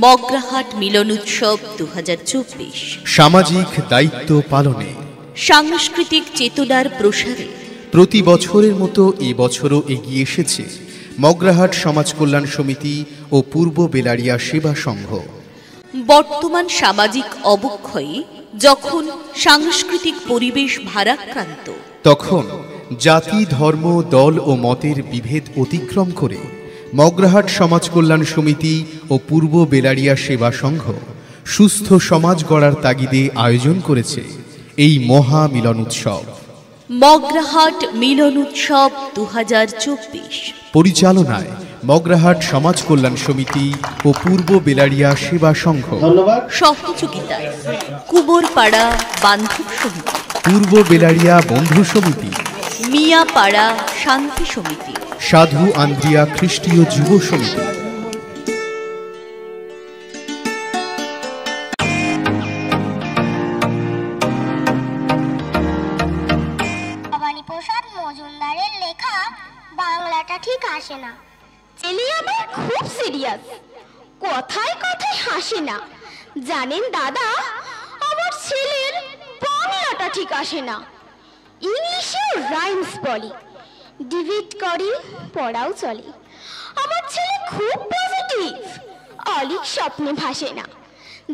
মগরাহাট মিলন উৎসব 2024 সামাজিক দায়িত্ব পালনে, সাংস্কৃতিক চেতনার প্রসারে প্রতি বছরের মতো এবছরও এগিয়ে এসেছে মগরাহাট সমাজ কল্যাণ সমিতি ও পূর্ব বেলারিয়া সেবা সংঘ। বর্তমান সামাজিক অবক্ষয়ে যখন সাংস্কৃতিক পরিবেশ ভারাক্রান্ত, তখন জাতি, ধর্ম, দল ও মতের বিভেদ অতিক্রম করে মগরাহাট সমাজ কল্যাণ সমিতি ও পূর্ব বেলারিয়া সেবা সংঘ সুস্থ সমাজ গড়ার তাগিদে আয়োজন করেছে এই মহা মিলন উৎসব। মগরাহাট মিলন উৎসব 2024 পরিচালনায় মগরাহাট সমাজ কল্যাণ সমিতি ও পূর্ব বেলারিয়া সেবা সংঘ। সহযোগিতায় কুমোরপাড়া বান্ধব সমিতি, পূর্ব বেলারিয়া বন্ধু সমিতি, মিয়াপাড়া শান্তি সমিতি, সাধু আন্দ্রিয়া খ্রিস্টীয় যুব সমিতি। প্রসাদ মজুমদারের লেখা বাংলাটা ঠিক আসে না। ছেলে আবার খুব সিরিয়াস, কথায় কথায় হাসে না। জানেন দাদা, আমার ছেলের বাংলাটা ঠিক আসে না। ইংলিশেও রাইমস বলে, ডিবেট করে, পড়াও চলে। আমার ছেলে খুব পজিটিভ, অলিক স্বপ্নে ভাসে না।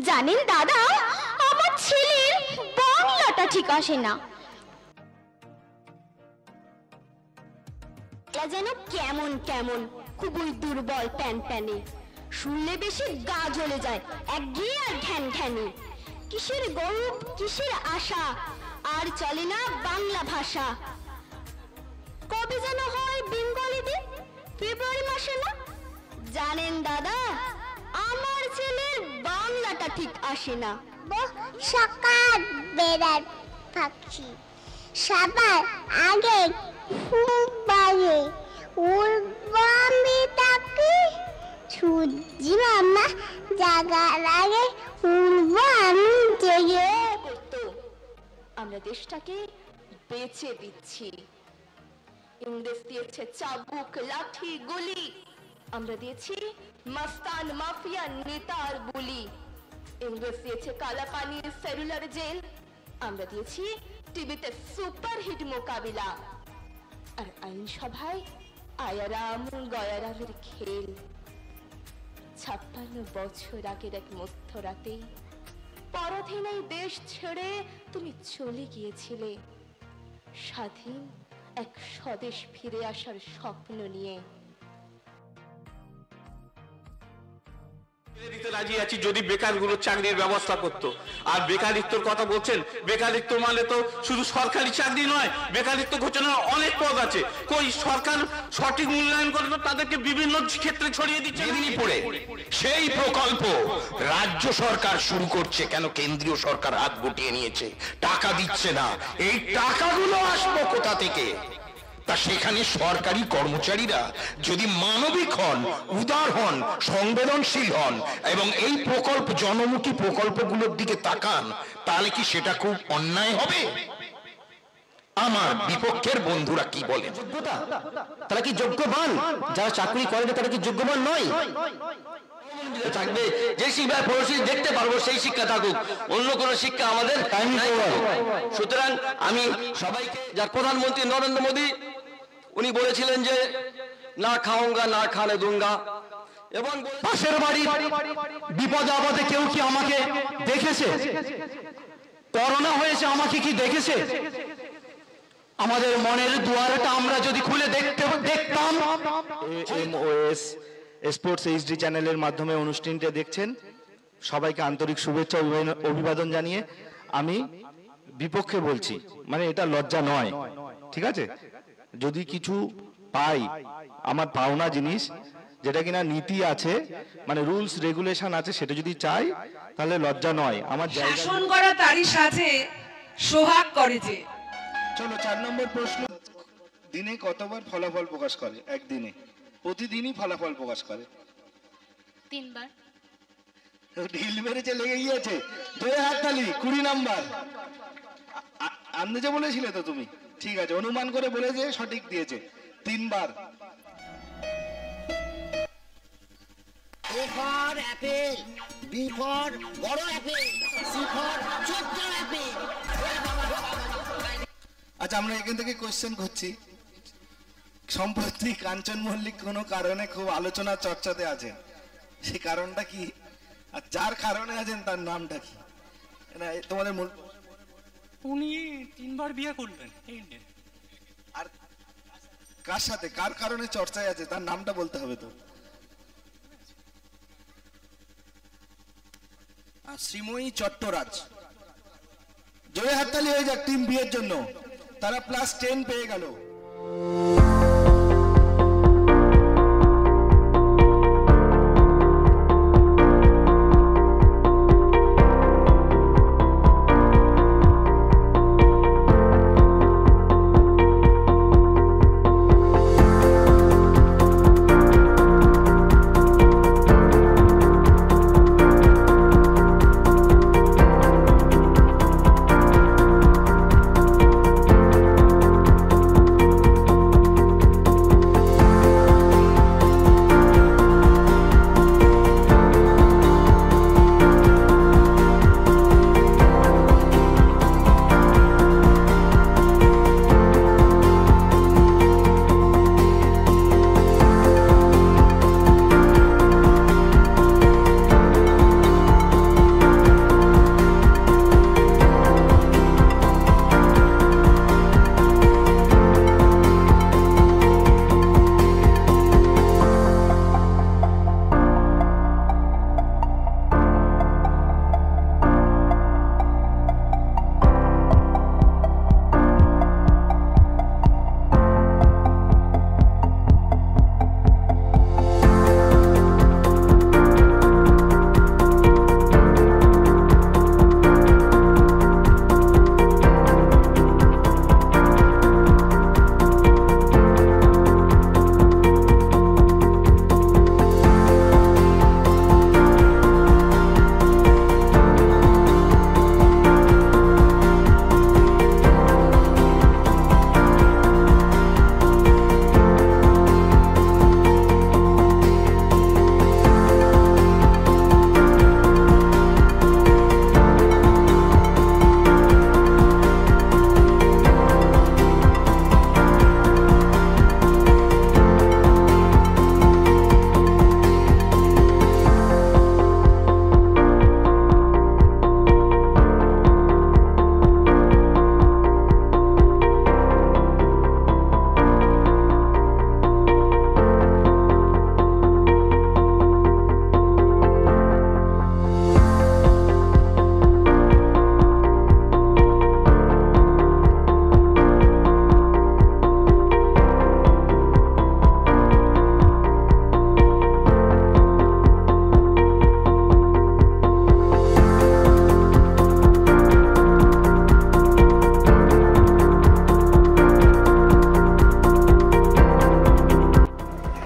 জানেন দাদা, আমার ছেলের বাংলাটা ঠিক আসে না। যেন কেমন কেমন খুবই দুর্বল প্যান প্যানে, শুনলে বেশি গা জ্বলে যায়, একঘেয়ে আর ঘ্যান ঘ্যানে। কিসের গৌরব, কিসের আশা, আর চলে না বাংলা ভাষা। কবে যেন হয় বেঙ্গলি দিন, ফেব্রুয়ারি মাসে না? জানেন দাদা, আমার ছেলের বাংলাটা ঠিক আসে না। সকাল বেড়ার পাখি সবার আগে খুব বাজে উড়বামি তাকে, সূর্যি মামা জাগার আগে উড়বো আমি জেগে। আমরা দেশটাকে বেঁচে দিচ্ছি। ইংরেজ দিয়েছে চাবুক, লাঠি, গুলি, আমরা দিয়েছি মস্তান মাফিয়া নেতার বুলি। ইংরেজ দিয়েছে কালা পানির সেলুলার জেল, আমরা দিয়েছি টিভিতে সুপারহিট মোকাবিলা। আর আইনসভায় আয়ারাম গয়ারামের খেল। 56 বছর আগের এক মধ্যরাতে পরাধীন এই দেশ ছেড়ে তুমি চলে গিয়েছিলে, স্বাধীন এক স্বদেশ ফিরে আসার স্বপ্ন নিয়ে। দিতে রাজি আছি যদি বেকারগুলো চাকরির ব্যবস্থা করত। আর বেকারিত্বর কথা বলছেন, বেকারিত্ব মানে তো শুধু সরকারি চাকরি নয়, বেকারিত্ব ঘোষণার অনেক পদ আছে। কই সরকার সঠিক মূল্যায়ন করে তো তাদেরকে বিভিন্ন ক্ষেত্রে ছড়িয়ে দিচ্ছে। মেদিনীপুরে সেই প্রকল্প রাজ্য সরকার শুরু করছে, কেন কেন্দ্রীয় সরকার হাত গুটিয়ে নিয়েছে, টাকা দিচ্ছে না। এই টাকাগুলো আসবে কোথা থেকে? তা সেখানে সরকারি কর্মচারীরা যদি মানবিক হন, উদার হন, সংবেদনশীল হন এবং এই প্রকল্প, জনমুখী প্রকল্পগুলোর দিকে তাকান, তাহলে কি সেটা খুব অন্যায় হবে? আমার বিপক্ষের বন্ধুরা কি বলেন? যোগ্যতা, তারা কি যোগ্যবান? যারা চাকরি করে না তারা কি যোগ্যবান নয়? থাকবে যে শিক্ষা পড়োশি দেখতে পারবো সেই শিক্ষা থাকুক, অন্য কোন শিক্ষা আমাদের টাইম। সুতরাং আমি সবাইকে, যার প্রধানমন্ত্রী নরেন্দ্র মোদী, উনি বলেছিলেন যে না খাওঙ্গা না খানে দুঙ্গা, এবং পাশের বাড়ি বিপদে আপদে কেউ কি আমাকে দেখেছে? করোনা হয়েছে আমাকে কি দেখেছে? আমাদের মনের দুয়ারটা আমরা যদি খুলে দেখতাম। এমওএস স্পোর্টস এইচডি চ্যানেলের মাধ্যমে অনুষ্ঠানটা দেখছেন, সবাইকে আন্তরিক শুভেচ্ছা অভিবাদন জানিয়ে আমি বিপক্ষে বলছি, মানে এটা লজ্জা নয়, ঠিক আছে? যদি কিছু পাই, আমার পাওনা জিনিস যেটা কিনা নীতি আছে, মানে রুলস রেগুলেশন আছে, সেটা যদি চাই তাহলে লজ্জা নয়। আমার শাসন করা তারই সাথে সোহাগ করে যে। চলো 4 নম্বর প্রশ্ন। দিনে কতবার ফলাফল প্রকাশ করে? একদিনে প্রতিদিনই ফলাফল প্রকাশ করে 3 বার। ঢিল মেরেছে, লেগে গিয়েছে। 2 হাততালি। 20 নাম্বার। আন্দাজে বলেছিলে তো তুমি? ঠিক আছে, অনুমান করে বলেছে, সঠিক দিয়েছে 3 বার। A for apple, B for বড় apple, C for ছোট্ট apple। আচ্ছা, আমরা এখান থেকে কোশ্চেন করছি। সম্প্রতি কাঞ্চন মল্লিক কোনো কারণে খুব আলোচনা চর্চাতে আছেন, সেই কারণটা কি? আর যার কারণে আছেন তার নামটা কি? তোমাদের মূল উনি 3 বার বিয়ে করলেন। আর কার সাথে, কার কারণে চর্চায় আছে তার নামটা বলতে হবে তো। শ্রীময়ী চট্টরাজ। জোরে হাততালি হয়ে যাক টিম বিয়ের জন্য, তারা +10 পেয়ে গেল।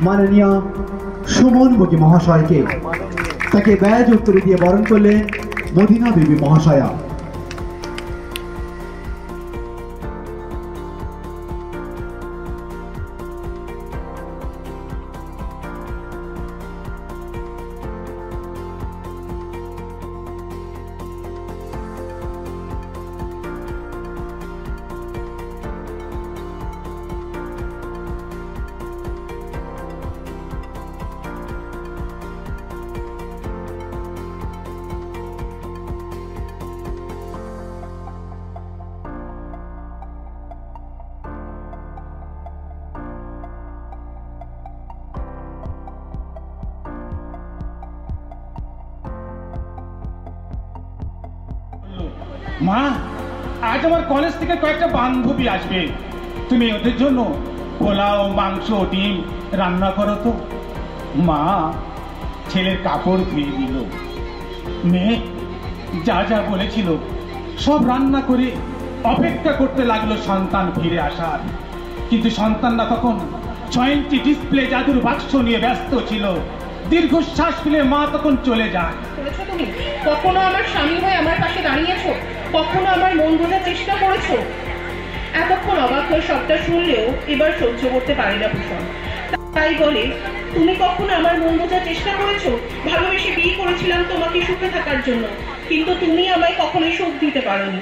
মাননীয় সুমন বগি মহাশয়কে তাকে ব্যাজ উত্তরে দিয়ে বরণ করলেন মদিনা বিবি মহাশয়া। মা, আজ আমার কলেজ থেকে কয়েকটা বান্ধবী আসবে, তুমি ওদের জন্য পোলাও, মাংস, ডিম রান্না করো তো। মা ছেলের কাপড় ধুয়ে দিল, মেয়ে যা যা বলেছিল সব রান্না করে অপেক্ষা করতে লাগলো সন্তান ফিরে আসার। কিন্তু সন্তানরা তখন 6 ডিসপ্লে জাদুর বাক্স নিয়ে ব্যস্ত ছিল। দীর্ঘশ্বাস ফেলে মা তখন চলে যায়। তুমি কখনো আমার স্বামী হয়ে আমার পাশে দাঁড়িয়েছো, কখনো আমার মন বোঝার চেষ্টা করেছো। এতক্ষণ অবাক হয়ে সবটা শুনলেও এবার সহ্য করতে পারি না ভূষণ। তাই বলে তুমি কখনো আমার মন বোঝার চেষ্টা করেছো? ভালোবেসে বিয়ে করেছিলাম তোমাকে সুখে থাকার জন্য, কিন্তু তুমি আমায় কখনোই সুখ দিতে পারোনি।